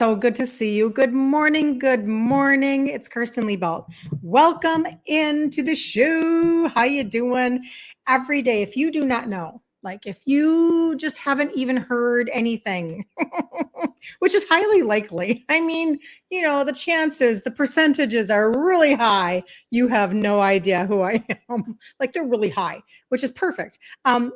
So good to see you. Good morning. Good morning. It's Kirsten Liebelt. Welcome into the show. How you doing? Every day, if you do not know, like if you just haven't even heard anything, which is highly likely. I mean, the chances, the percentages are really high. You have no idea who I am. Like they're really high, which is perfect.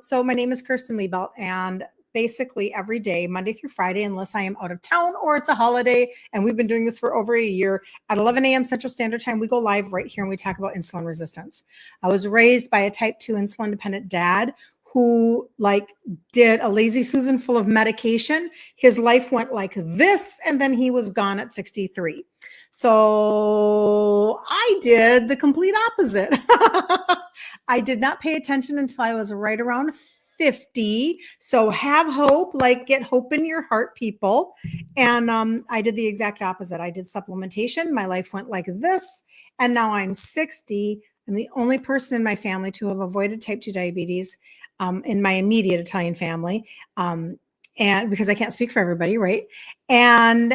So my name is Kirsten Liebelt, and basically every day, Monday through Friday, unless I am out of town or it's a holiday. And we've been doing this for over a year at 11 a.m. Central Standard Time. We go live right here and we talk about insulin resistance. I was raised by a type 2 insulin dependent dad who did a lazy Susan full of medication. His life went like this, and then he was gone at 63. So I did the complete opposite. I did not pay attention until I was right around 50. So have hope, get hope in your heart, people. And I did the exact opposite. I did supplementation. My life went like this. And now I'm 60. I'm the only person in my family to have avoided type 2 diabetes in my immediate Italian family. And because I can't speak for everybody, right? And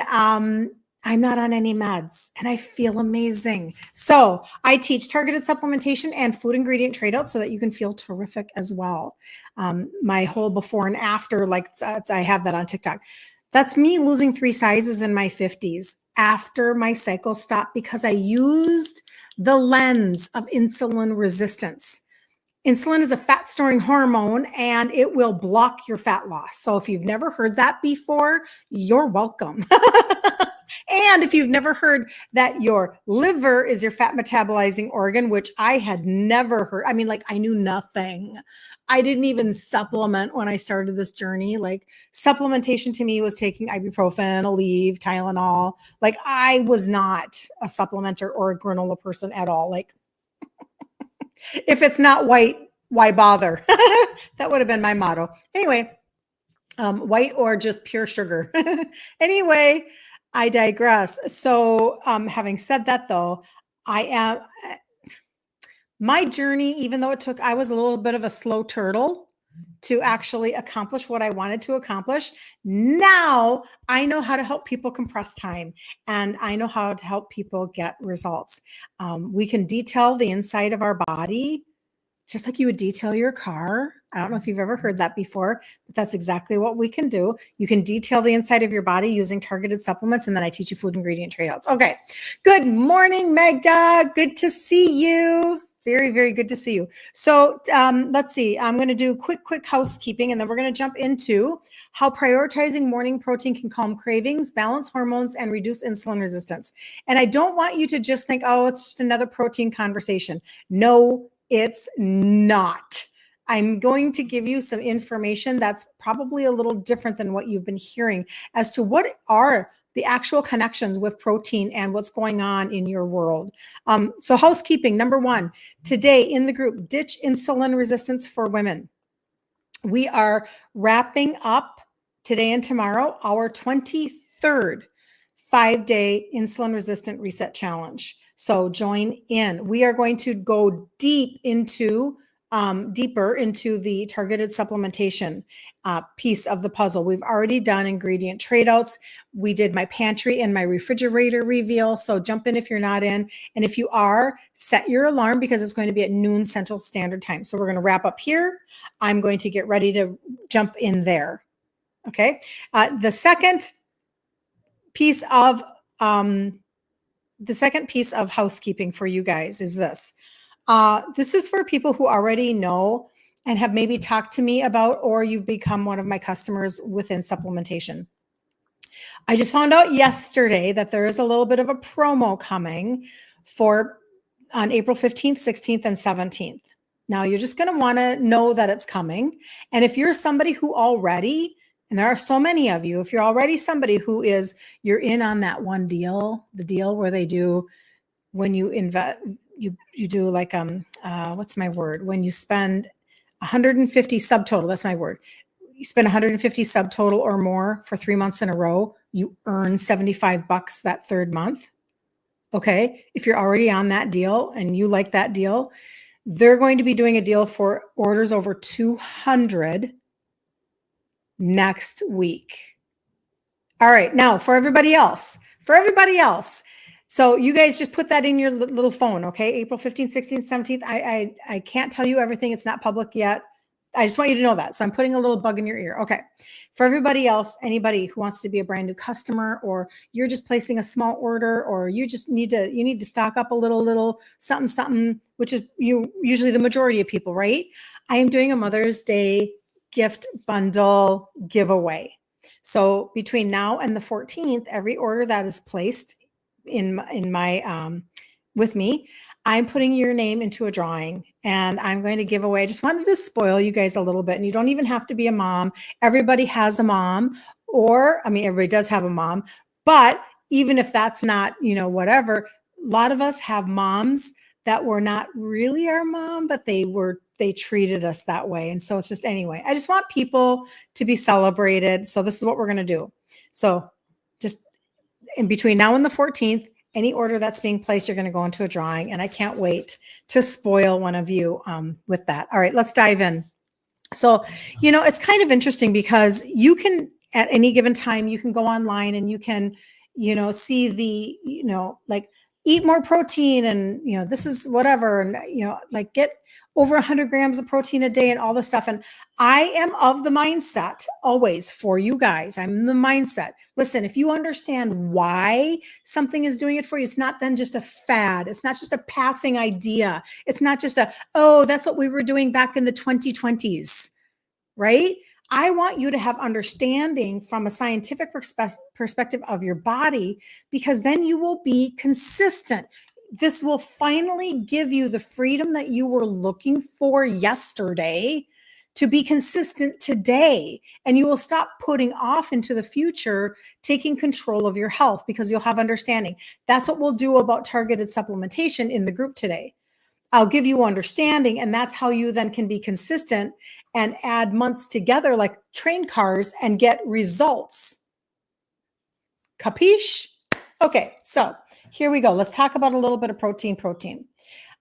I'm not on any meds and I feel amazing. So I teach targeted supplementation and food ingredient trade out so that you can feel terrific as well. My whole before and after, I have that on TikTok. That's me losing 3 sizes in my 50s after my cycle stopped because I used the lens of insulin resistance. Insulin is a fat storing hormone and it will block your fat loss. So if you've never heard that before, you're welcome. And if you've never heard that your liver is your fat metabolizing organ, which I had never heard. I mean, I knew nothing. I didn't even supplement when I started this journey. Supplementation to me was taking ibuprofen, Aleve, Tylenol. I was not a supplementer or a granola person at all. If it's not white, why bother? That would have been my motto. Anyway, white or just pure sugar. Anyway, I digress. So having said that, though, my journey, even though I was a little bit of a slow turtle to actually accomplish what I wanted to accomplish. Now I know how to help people compress time and I know how to help people get results. We can detail the inside of our body just like you would detail your car. I don't know if you've ever heard that before, but that's exactly what we can do. You can detail the inside of your body using targeted supplements, and then I teach you food ingredient trade outs. Okay. Good morning, Magda. Good to see you. Very, very good to see you. So let's see. I'm going to do quick housekeeping, and then we're going to jump into how prioritizing morning protein can calm cravings, balance hormones, and reduce insulin resistance. And I don't want you to just think, oh, it's just another protein conversation. No, it's not. I'm going to give you some information that's probably a little different than what you've been hearing as to what are the actual connections with protein and what's going on in your world. So housekeeping, number 1, today in the group, ditch insulin resistance for women. We are wrapping up today and tomorrow our 23rd 5-day insulin resistant reset challenge. So join in. We are going to go deeper into the targeted supplementation piece of the puzzle. We've already done ingredient trade outs. We did my pantry and my refrigerator reveal. So jump in if you're not in. And if you are, set your alarm because it's going to be at noon Central Standard Time. So we're going to wrap up here. I'm going to get ready to jump in there. Okay. The second piece of housekeeping for you guys is this. This is for people who already know and have maybe talked to me about, or you've become one of my customers within supplementation. I just found out yesterday that there is a little bit of a promo coming on April 15th, 16th, and 17th. Now you're just going to want to know that it's coming. And if you're somebody who already, and there are so many of you, if you're already somebody you're in on that one deal, the deal where they do, when you invest, you do what's my word? When you spend 150 subtotal, that's my word. You spend 150 subtotal or more for 3 months in a row, you earn $75 that third month. Okay. If you're already on that deal and you like that deal, they're going to be doing a deal for orders over 200 next week. All right. Now for everybody else. So you guys just put that in your little phone. Okay. April 15th, 16th, 17th. I can't tell you everything. It's not public yet. I just want you to know that. So I'm putting a little bug in your ear. Okay. For everybody else, anybody who wants to be a brand new customer, or you're just placing a small order, or you just need to stock up a little something, which is usually the majority of people, right? I am doing a Mother's Day gift bundle giveaway. So between now and the 14th, every order that is placed in my with me, I'm putting your name into a drawing, and I'm going to give away. I just wanted to spoil you guys a little bit, and you don't even have to be a mom. Everybody has a mom, or I mean, everybody does have a mom, but even if that's not, whatever, a lot of us have moms that were not really our mom, but they treated us that way. And so it's just, anyway, I just want people to be celebrated. So this is what we're going to do. So just in between now and the 14th, any order that's being placed, you're going to go into a drawing, and I can't wait to spoil one of you with that. All right, let's dive in. So, it's kind of interesting because you can, at any given time, you can go online and you can, see the, like, eat more protein, and, this is whatever, and, like, get over 100 grams of protein a day and all this stuff. And I am of the mindset always, for you guys, I'm in the mindset. Listen, if you understand why something is doing it for you, it's not then just a fad. It's not just a passing idea. It's not just oh, that's what we were doing back in the 2020s, right? I want you to have understanding from a scientific perspective of your body, because then you will be consistent. This will finally give you the freedom that you were looking for yesterday to be consistent today. And you will stop putting off into the future, taking control of your health, because you'll have understanding. That's what we'll do about targeted supplementation in the group today. I'll give you understanding, and that's how you then can be consistent and add months together like train cars and get results. Capiche? Okay, so here we go. Let's talk about a little bit of protein.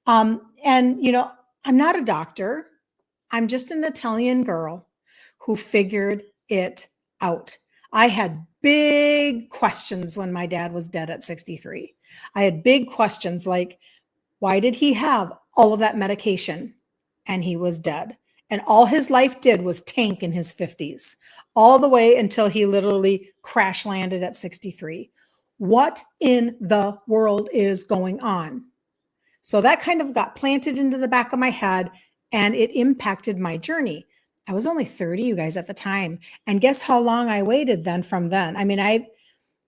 And, I'm not a doctor. I'm just an Italian girl who figured it out. I had big questions when my dad was dead at 63. I had big questions like, why did he have all of that medication and he was dead? And all his life did was tank in his 50s, all the way until he literally crash landed at 63. What in the world is going on? So that kind of got planted into the back of my head, and it impacted my journey. I was only 30, you guys, at the time. And guess how long I waited then from then? I mean,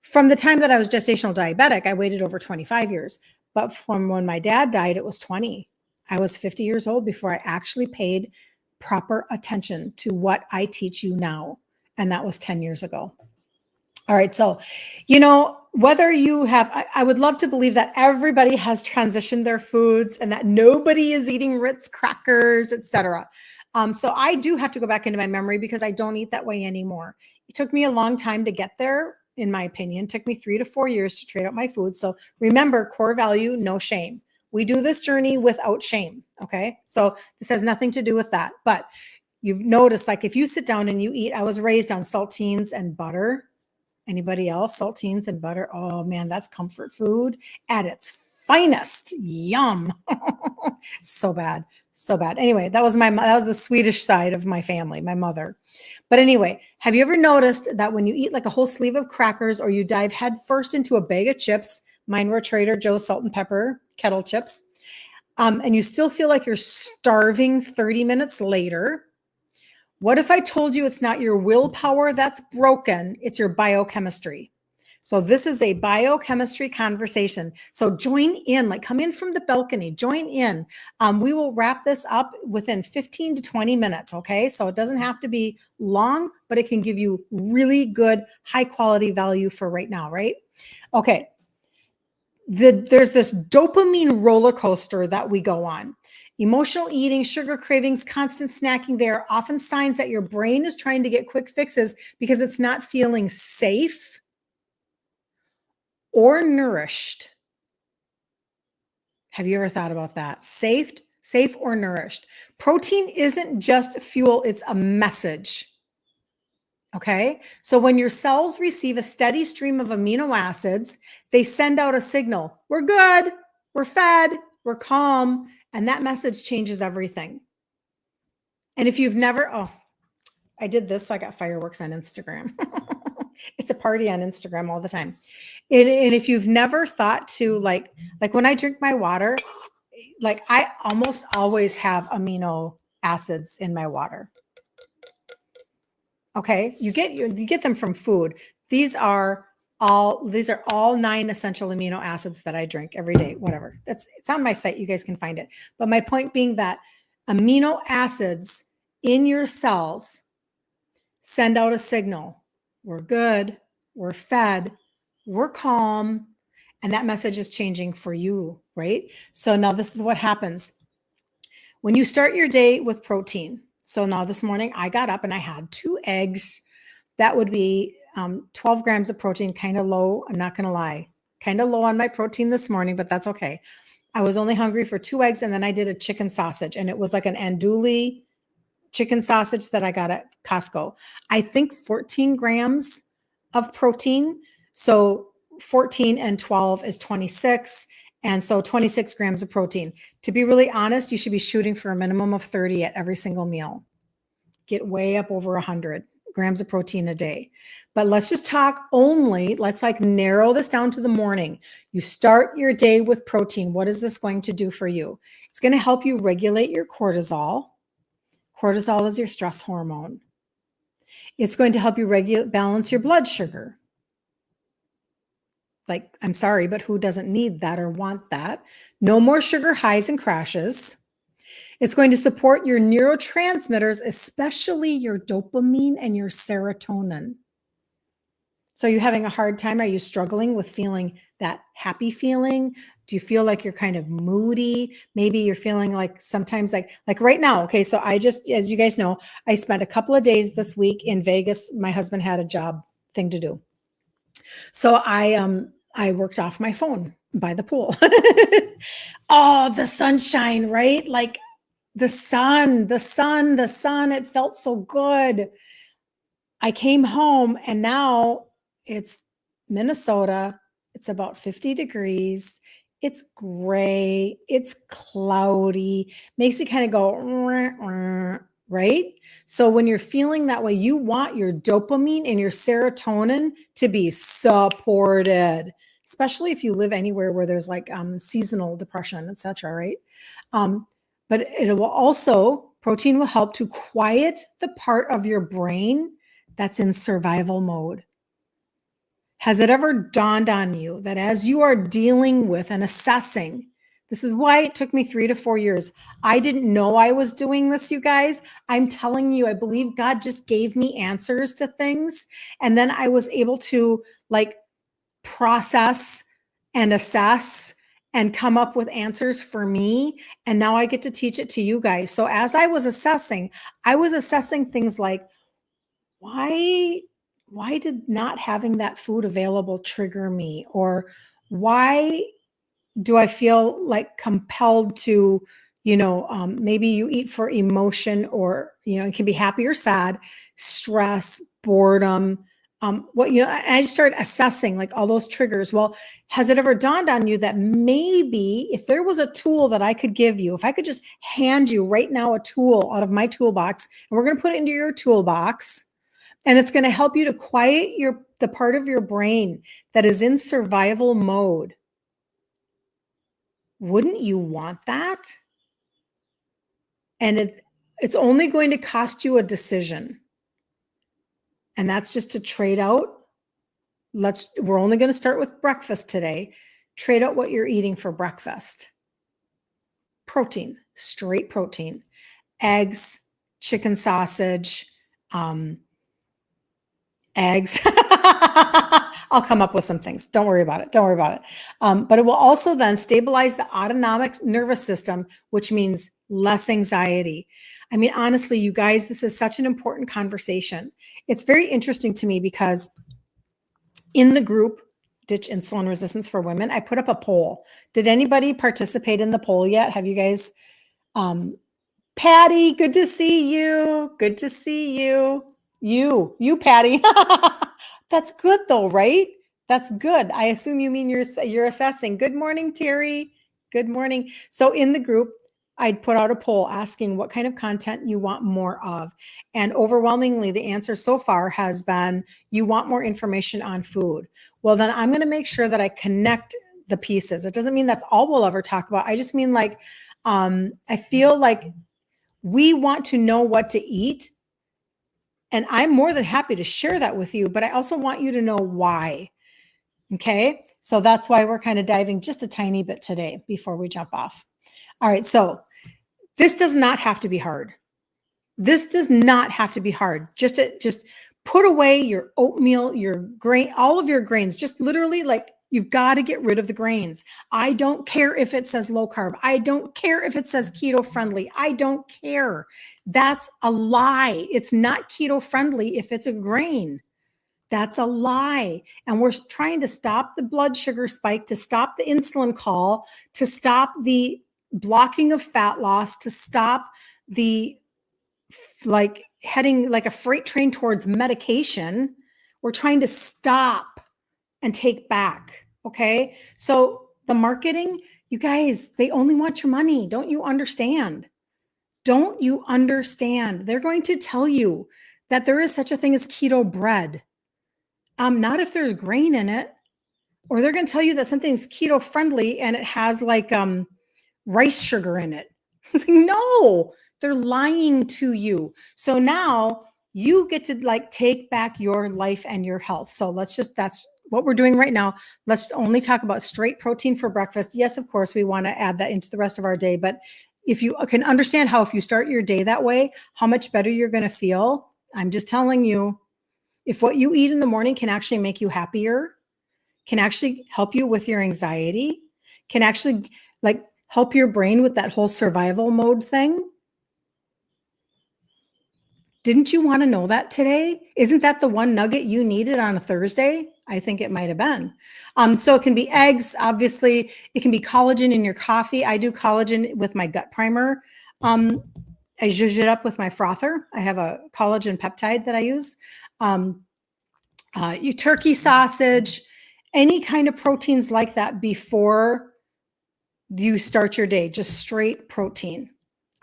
from the time that I was gestational diabetic, I waited over 25 years. But from when my dad died, it was 20. I was 50 years old before I actually paid proper attention to what I teach you now. And that was 10 years ago. All right. So, whether you have, I would love to believe that everybody has transitioned their foods and that nobody is eating Ritz crackers, etc. So I do have to go back into my memory because I don't eat that way anymore. It took me a long time to get there. In my opinion, it took me 3 to 4 years to trade out my food. So remember, core value, no shame. We do this journey without shame. Okay. So this has nothing to do with that. But you've noticed, like, if you sit down and you eat, I was raised on saltines and butter. Anybody else? Saltines and butter. Oh man, that's comfort food at its finest. Yum. So bad. So bad. Anyway, that was the Swedish side of my family, my mother. But anyway, have you ever noticed that when you eat like a whole sleeve of crackers, or you dive head first into a bag of chips, mine were Trader Joe's salt and pepper kettle chips, and you still feel like you're starving 30 minutes later? What if I told you it's not your willpower that's broken, it's your biochemistry? So this is a biochemistry conversation. So join in, like, come in from the balcony, join in. We will wrap this up within 15 to 20 minutes. Okay. So it doesn't have to be long, but it can give you really good, high quality value for right now. Right. Okay. There's this dopamine roller coaster that we go on. Emotional eating, sugar cravings, constant snacking, they are often signs that your brain is trying to get quick fixes because it's not feeling safe or nourished. Have you ever thought about that? Safe or nourished? Protein isn't just fuel, it's a message. Okay. So when your cells receive a steady stream of amino acids, they send out a signal. We're good. We're fed. We're calm. And that message changes everything. And if you've never, oh, I did this, so I got fireworks on Instagram. It's a party on Instagram all the time. And if you've never thought to like when I drink my water, like I almost always have amino acids in my water. Okay, you get them from food. These are all 9 essential amino acids that I drink every day. Whatever. It's on my site. You guys can find it. But my point being that amino acids in your cells send out a signal. We're good. We're fed. We're calm. And that message is changing for you, right? So now this is what happens when you start your day with protein. So now this morning I got up and I had 2 eggs. That would be 12 grams of protein, kind of low. I'm not going to lie. Kind of low on my protein this morning, but that's okay. I was only hungry for 2 eggs, and then I did a chicken sausage, and it was like an andouille chicken sausage that I got at Costco. I think 14 grams of protein. So 14 and 12 is 26. And so 26 grams of protein. To be really honest, you should be shooting for a minimum of 30 at every single meal. Get way up over 100 grams of protein a day. But let's just talk only, let's like narrow this down to the morning. You start your day with protein. What is this going to do for you? It's going to help you regulate your cortisol. Cortisol is your stress hormone. It's going to help you balance your blood sugar. Like, I'm sorry, but who doesn't need that or want that? No more sugar highs and crashes. It's going to support your neurotransmitters, especially your dopamine and your serotonin. So are you having a hard time? Are you struggling with feeling that happy feeling? Do you feel like you're kind of moody? Maybe you're feeling like sometimes like right now. Okay. So I just, as you guys know, I spent a couple of days this week in Vegas. My husband had a job thing to do. So I worked off my phone by the pool. Oh, the sunshine, right? Like the sun, it felt so good. I came home and now it's Minnesota. It's about 50 degrees. It's gray. It's cloudy. Makes you kind of go, right? So when you're feeling that way, you want your dopamine and your serotonin to be supported, especially if you live anywhere where there's like seasonal depression, etc. Right? But it will also, protein will help to quiet the part of your brain that's in survival mode. Has it ever dawned on you that as you are dealing with and assessing, this is why it took me 3 to 4 years. I didn't know I was doing this, you guys. I'm telling you, I believe God just gave me answers to things. And then I was able to like process and assess and come up with answers for me. And now I get to teach it to you guys. So as I was assessing things like, why did not having that food available trigger me? Or why do I feel like compelled to, maybe you eat for emotion or, it can be happy or sad, stress, boredom. I just started assessing like all those triggers. Well, has it ever dawned on you that maybe if there was a tool that I could give you, if I could just hand you right now a tool out of my toolbox, and we're going to put it into your toolbox, and it's going to help you to quiet the part of your brain that is in survival mode. Wouldn't you want that? And it's only going to cost you a decision. And that's just to trade out. We're only going to start with breakfast today. Trade out what you're eating for breakfast. Protein, straight protein, eggs, chicken sausage, eggs. I'll come up with some things. Don't worry about it. But it will also then stabilize the autonomic nervous system, which means less anxiety. I mean, honestly, you guys, this is such an important conversation. It's very interesting to me because in the group, Ditch Insulin Resistance for Women, I put up a poll. Did anybody participate in the poll yet? Have you guys? Patty, good to see you. Good to see you. You, Patty. That's good though, right? That's good. I assume you mean you're assessing. Good morning, Terry. Good morning. So in the group, I'd put out a poll asking what kind of content you want more of. And overwhelmingly, the answer so far has been you want more information on food. Well, then I'm going to make sure that I connect the pieces. It doesn't mean that's all we'll ever talk about. I just mean like, I feel like we want to know what to eat. And I'm more than happy to share that with you, but I also want you to know why. Okay. So that's why we're kind of diving just a tiny bit today before we jump off. All right. So this does not have to be hard. This does not have to be hard. Just put away your oatmeal, your grain, all of your grains. Just literally like you've got to get rid of the grains. I don't care if it says low carb. I don't care if it says keto friendly. I don't care. That's a lie. It's not keto friendly if it's a grain. That's a lie. And we're trying to stop the blood sugar spike, to stop the insulin call, to stop the blocking of fat loss, to stop the like heading like a freight train towards medication. We're trying to stop and take back. Okay. So the marketing, you guys, they only want your money. Don't you understand? Don't you understand? They're going to tell you that there is such a thing as keto bread. Not if there's grain in it, or they're going to tell you that something's keto friendly and it has like rice sugar in it. It's like, no, they're lying to you. So now you get to like take back your life and your health. So that's what we're doing right now. Let's only talk about straight protein for breakfast. Yes, of course, we want to add that into the rest of our day. But if you can understand how, if you start your day that way, how much better you're going to feel. I'm just telling you, if what you eat in the morning can actually make you happier, can actually help you with your anxiety, can actually like help your brain with that whole survival mode thing. Didn't you want to know that today? Isn't that the one nugget you needed on a Thursday? I think it might have been. So it can be eggs, obviously. It can be collagen in your coffee. I do collagen with my gut primer. I zhuzh it up with my frother. I have a collagen peptide that I use. You turkey sausage, any kind of proteins like that before you start your day, just straight protein.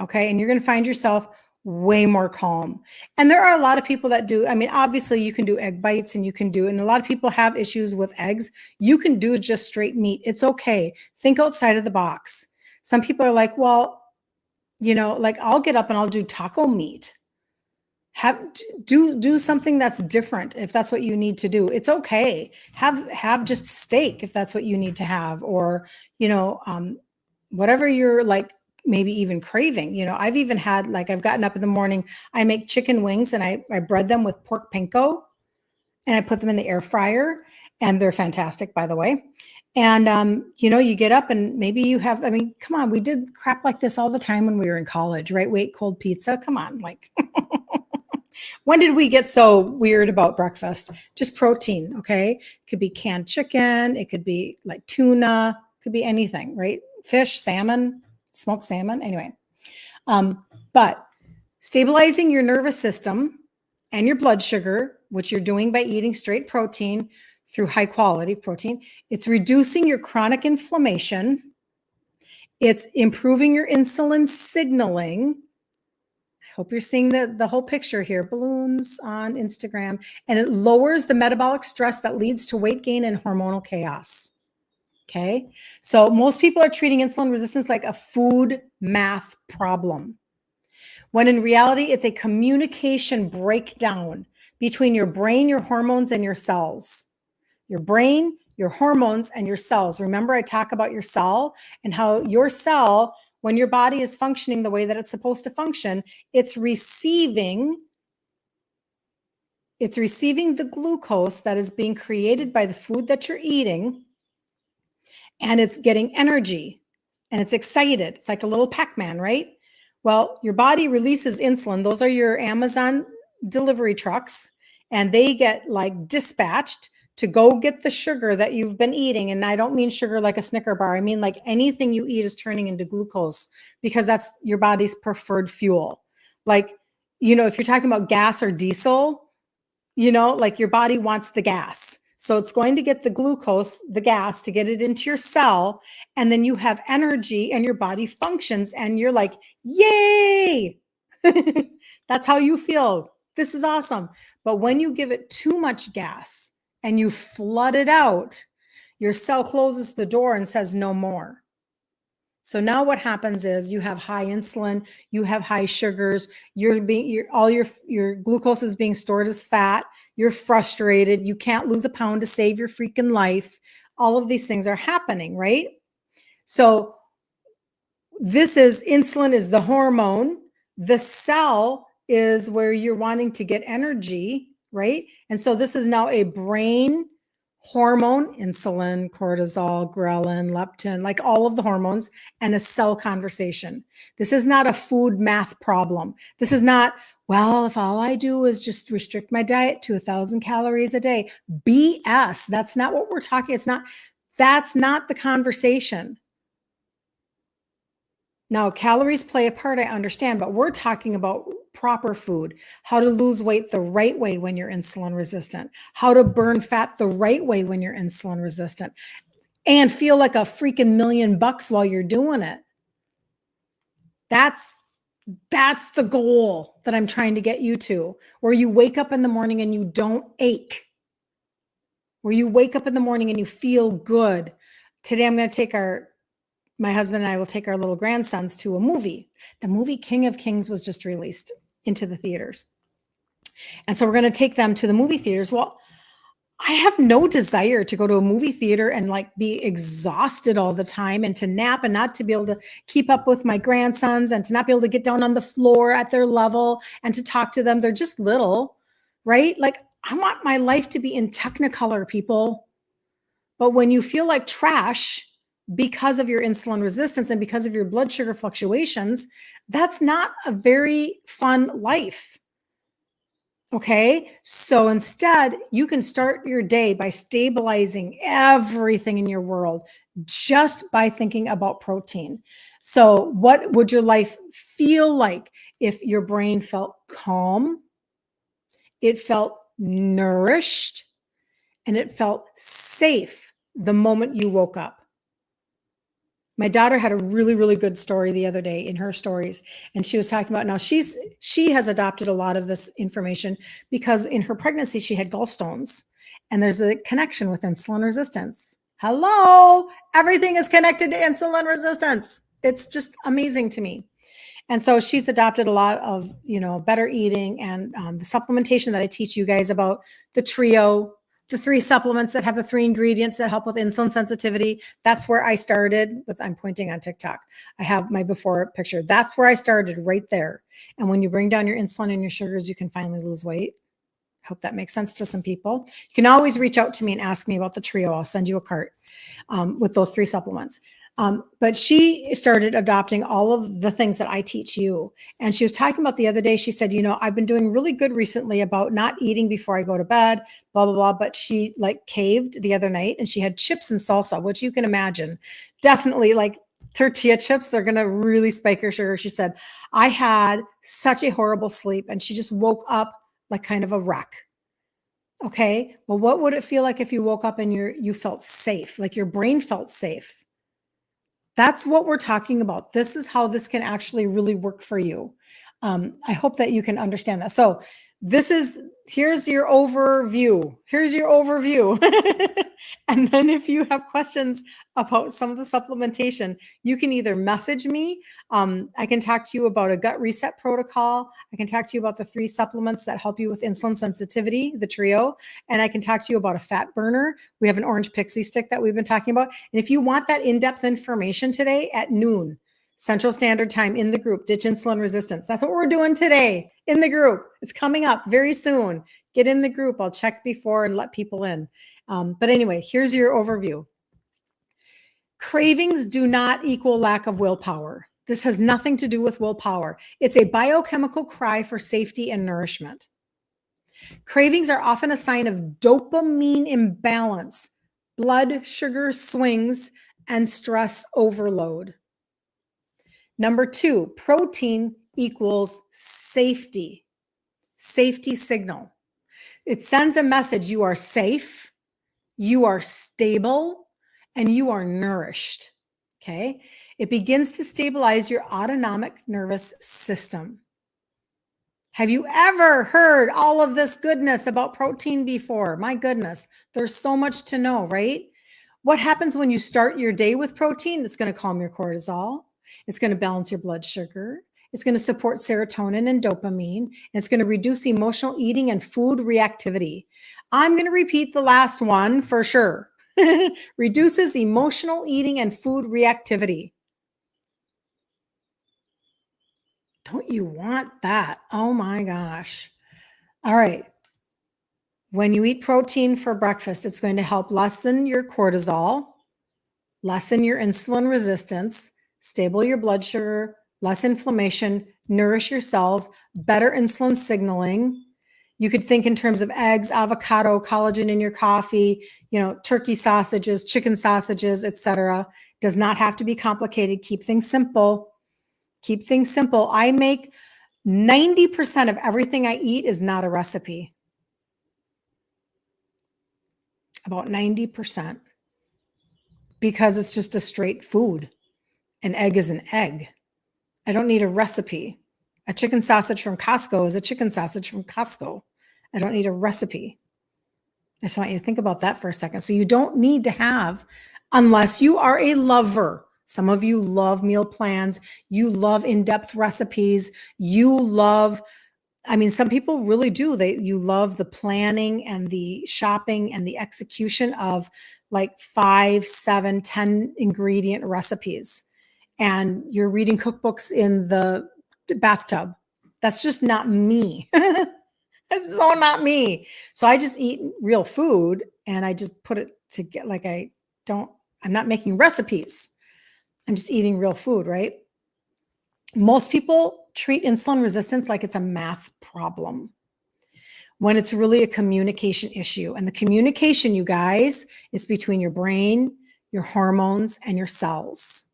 Okay. And you're going to find yourself way more calm. And there are a lot of people that do. I mean, obviously you can do egg bites and and a lot of people have issues with eggs. You can do just straight meat. It's okay. Think outside of the box. Some people are like, well, like I'll get up and I'll do taco meat. Do something that's different if that's what you need to do. It's okay. Have just steak if that's what you need to have, or whatever you're like, maybe even craving. I've even had, like, I've gotten up in the morning, I make chicken wings and I bread them with pork panko and I put them in the air fryer, and they're fantastic, by the way. And you get up and maybe you have, I mean, come on, we did crap like this all the time when we were in college, right? We ate cold pizza. Come on, like when did we get so weird about breakfast? Just protein, okay? It could be canned chicken. It could be like tuna. It could be anything, right? Fish, salmon, smoked salmon. Anyway, but stabilizing your nervous system and your blood sugar, which you're doing by eating straight protein through high quality protein, it's reducing your chronic inflammation. It's improving your insulin signaling. Hope you're seeing the whole picture here. Balloons on Instagram. And it lowers the metabolic stress that leads to weight gain and hormonal chaos. Okay. So most people are treating insulin resistance like a food math problem, when in reality, it's a communication breakdown between your brain, your hormones, and your cells. Your brain, your hormones, and your cells. Remember, I talk about your cell and how your cell, when your body is functioning the way that it's supposed to function, it's receiving the glucose that is being created by the food that you're eating, and it's getting energy and it's excited. It's like a little Pac-Man, right? Well, your body releases insulin. Those are your Amazon delivery trucks, and they get like dispatched to go get the sugar that you've been eating. And I don't mean sugar like a Snicker bar. I mean like anything you eat is turning into glucose, because that's your body's preferred fuel. Like, if you're talking about gas or diesel, like your body wants the gas. So it's going to get the glucose, the gas, to get it into your cell. And then you have energy and your body functions and you're like, yay. That's how you feel. This is awesome. But when you give it too much gas and you flood it out, your cell closes the door and says no more. So now what happens is you have high insulin, you have high sugars, all your glucose is being stored as fat, you're frustrated, you can't lose a pound to save your freaking life. All of these things are happening, right? So insulin is the hormone, the cell is where you're wanting to get energy, right? And so this is now a brain hormone, insulin, cortisol, ghrelin, leptin, like all of the hormones, and a cell conversation. This is not a food math problem. This is not, well, if all I do is just restrict my diet to 1,000 calories a day. BS. That's not what we're talking. That's not the conversation. Now, calories play a part, I understand, but we're talking about proper food, how to lose weight the right way when you're insulin resistant, how to burn fat the right way when you're insulin resistant, and feel like a freaking $1,000,000 while you're doing it. That's the goal that I'm trying to get you to, where you wake up in the morning and you don't ache, where you wake up in the morning and you feel good. Today, I'm going to take my husband and I will take our little grandsons to a movie. The movie King of Kings was just released into the theaters. And so we're going to take them to the movie theaters. Well, I have no desire to go to a movie theater and like be exhausted all the time and to nap and not to be able to keep up with my grandsons and to not be able to get down on the floor at their level and to talk to them. They're just little, right? Like I want my life to be in Technicolor, people. But when you feel like trash, because of your insulin resistance and because of your blood sugar fluctuations, that's not a very fun life. Okay. So instead, you can start your day by stabilizing everything in your world just by thinking about protein. So, what would your life feel like if your brain felt calm, it felt nourished, and it felt safe the moment you woke up? My daughter had a really, really good story the other day in her stories. And she was talking about now she has adopted a lot of this information because in her pregnancy, she had gallstones and there's a connection with insulin resistance. Hello, everything is connected to insulin resistance. It's just amazing to me. And so she's adopted a lot of, better eating and the supplementation that I teach you guys about, the trio, the 3 supplements that have the 3 ingredients that help with insulin sensitivity. That's where I started I'm pointing on TikTok. I have my before picture. That's where I started, right there. And when you bring down your insulin and your sugars, you can finally lose weight. I hope that makes sense to some people. You can always reach out to me and ask me about the trio. I'll send you a cart with those 3 supplements. But she started adopting all of the things that I teach you. And she was talking about the other day, she said, I've been doing really good recently about not eating before I go to bed, blah, blah, blah. But she like caved the other night and she had chips and salsa, which you can imagine. Definitely like tortilla chips, they're going to really spike your sugar. She said, I had such a horrible sleep and she just woke up like kind of a wreck. Okay. Well, what would it feel like if you woke up and you felt safe, like your brain felt safe? That's what we're talking about. This is how this can actually really work for you. I hope that you can understand that. So here's your overview. And then if you have questions about some of the supplementation, you can either message me. I can talk to you about a gut reset protocol. I can talk to you about the 3 supplements that help you with insulin sensitivity, the trio. And I can talk to you about a fat burner. We have an orange pixie stick that we've been talking about. And if you want that in-depth information today at noon, Central Standard Time in the group, Ditch Insulin Resistance. That's what we're doing today in the group. It's coming up very soon. Get in the group. I'll check before and let people in. But anyway, here's your overview. Cravings do not equal lack of willpower. This has nothing to do with willpower. It's a biochemical cry for safety and nourishment. Cravings are often a sign of dopamine imbalance, blood sugar swings, and stress overload. Number 2, protein equals safety signal. It sends a message. You are safe, you are stable, and you are nourished. Okay. It begins to stabilize your autonomic nervous system. Have you ever heard all of this goodness about protein before? My goodness, there's so much to know, right? What happens when you start your day with protein? It's going to calm your cortisol. It's going to balance your blood sugar. It's going to support serotonin and dopamine. And it's going to reduce emotional eating and food reactivity. I'm going to repeat the last one for sure. Reduces emotional eating and food reactivity. Don't you want that? Oh my gosh. All right. When you eat protein for breakfast, it's going to help lessen your cortisol, lessen your insulin resistance, stable your blood sugar, less inflammation, nourish your cells, better insulin signaling. You could think in terms of eggs, avocado, collagen in your coffee, turkey sausages, chicken sausages, etc. Does not have to be complicated. Keep things simple. Keep things simple. I make 90% of everything I eat is not a recipe. About 90%. Because it's just a straight food. An egg is an egg. I don't need a recipe. A chicken sausage from Costco is a chicken sausage from Costco. I don't need a recipe. I just want you to think about that for a second. So you don't need to have, unless you are a lover. Some of you love meal plans. You love in-depth recipes. You love, some people really do. You love the planning and the shopping and the execution of like 5, 7, 10 ingredient recipes. And you're reading cookbooks in the bathtub. That's just not me. It's so not me. So I just eat real food and I just put it to get I'm not making recipes. I'm just eating real food, right? Most people treat insulin resistance like it's a math problem when it's really a communication issue. And the communication, you guys, is between your brain, your hormones, and your cells.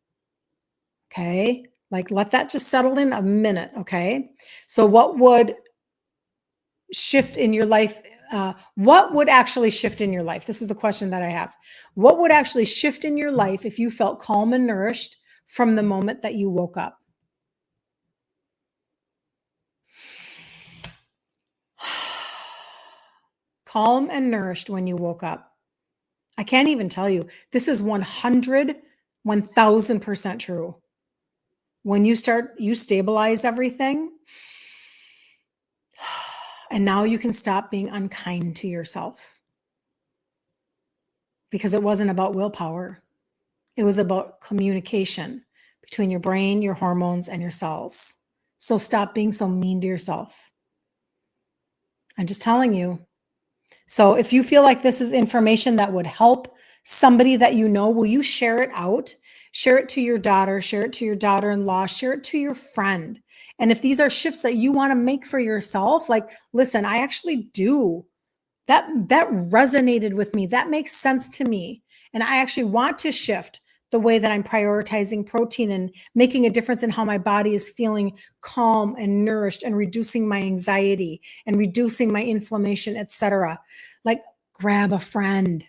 Okay? Let that just settle in a minute, okay? So what would shift in your life? What would actually shift in your life? This is the question that I have. What would actually shift in your life if you felt calm and nourished from the moment that you woke up? Calm and nourished when you woke up. I can't even tell you. This is 1000% true. When you stabilize everything, and now you can stop being unkind to yourself. Because it wasn't about willpower. It was about communication between your brain, your hormones, and your cells. So stop being so mean to yourself. I'm just telling you. So if you feel like this is information that would help somebody that you know, will you share it out? Share it to your daughter, share it to your daughter-in-law, share it to your friend. And if these are shifts that you want to make for yourself, listen, I actually do. That resonated with me. That makes sense to me. And I actually want to shift the way that I'm prioritizing protein and making a difference in how my body is feeling calm and nourished and reducing my anxiety and reducing my inflammation, etc. Grab a friend.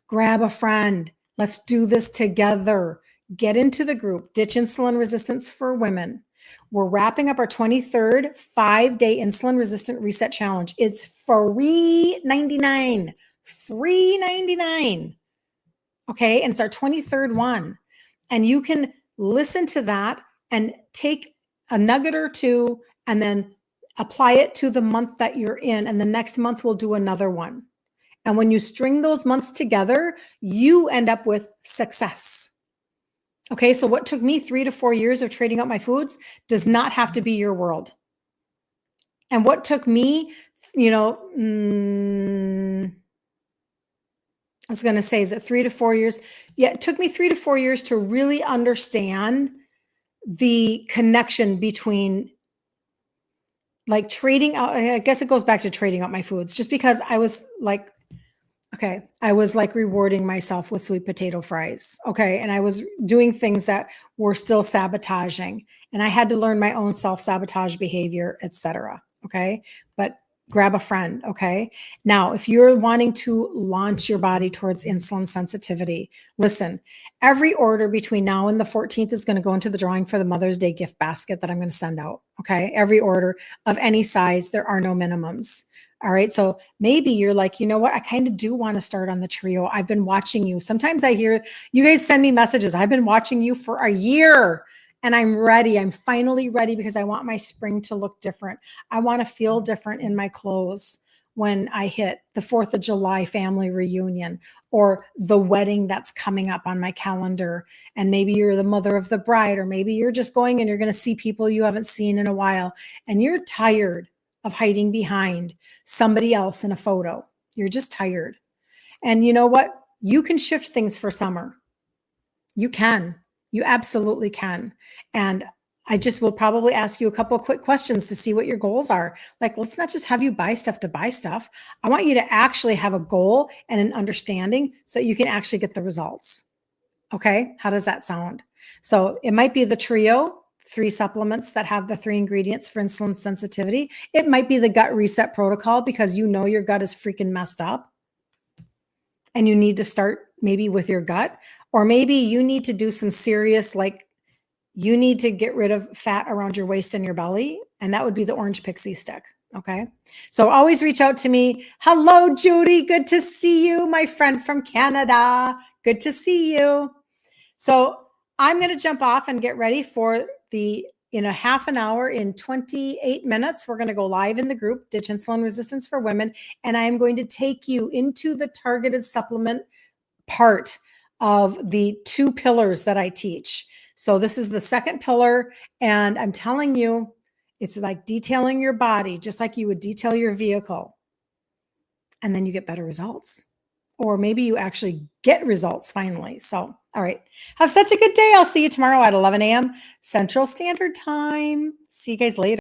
Grab a friend. Let's do this together. Get into the group, Ditch Insulin Resistance for Women. We're wrapping up our 23rd 5-day insulin resistant reset challenge. It's free $99. Free $99. Okay. And it's our 23rd one. And you can listen to that and take a nugget or two and then apply it to the month that you're in. And the next month we'll do another one. And when you string those months together, you end up with success. Okay, so what took me 3 to 4 years of trading up my foods does not have to be your world. And what took me, I was going to say, is it 3 to 4 years? Yeah, it took me 3 to 4 years to really understand the connection between trading out. I guess it goes back to trading up my foods, just because I was rewarding myself with sweet potato fries. Okay. And I was doing things that were still sabotaging, and I had to learn my own self-sabotage behavior, etc. Okay. But grab a friend. Okay. Now, if you're wanting to launch your body towards insulin sensitivity, listen, every order between now and the 14th is going to go into the drawing for the Mother's Day gift basket that I'm going to send out. Okay. Every order of any size, there are no minimums. All right. So maybe you're like, you know what? I kind of do want to start on the trio. I've been watching you. Sometimes I hear you guys send me messages. I've been watching you for a year. And I'm ready. I'm finally ready because I want my spring to look different. I want to feel different in my clothes when I hit the 4th of July family reunion or the wedding that's coming up on my calendar. And maybe you're the mother of the bride, or maybe you're just going and you're going to see people you haven't seen in a while. And you're tired of hiding behind somebody else in a photo. You're just tired. And you know what? You can shift things for summer. You can. You absolutely can. And I just will probably ask you a couple of quick questions to see what your goals are. Like, let's not just have you buy stuff to buy stuff. I want you to actually have a goal and an understanding so you can actually get the results. Okay. How does that sound? So it might be the trio, 3 supplements that have the 3 ingredients for insulin sensitivity. It might be the gut reset protocol because you know your gut is freaking messed up and you need to start maybe with your gut, or maybe you need to do some serious, like you need to get rid of fat around your waist and your belly. And that would be the orange pixie stick. Okay. So always reach out to me. Hello, Judy. Good to see you, my friend from Canada. Good to see you. So I'm going to jump off and get ready for in a half an hour, in 28 minutes, we're going to go live in the group, Ditch Insulin Resistance for Women. And I am going to take you into the targeted supplement part of the 2 pillars that I teach. So this is the second pillar. And I'm telling you, it's like detailing your body, just like you would detail your vehicle. And then you get better results. Or maybe you actually get results finally. So, all right. Have such a good day. I'll see you tomorrow at 11 a.m. Central Standard Time. See you guys later.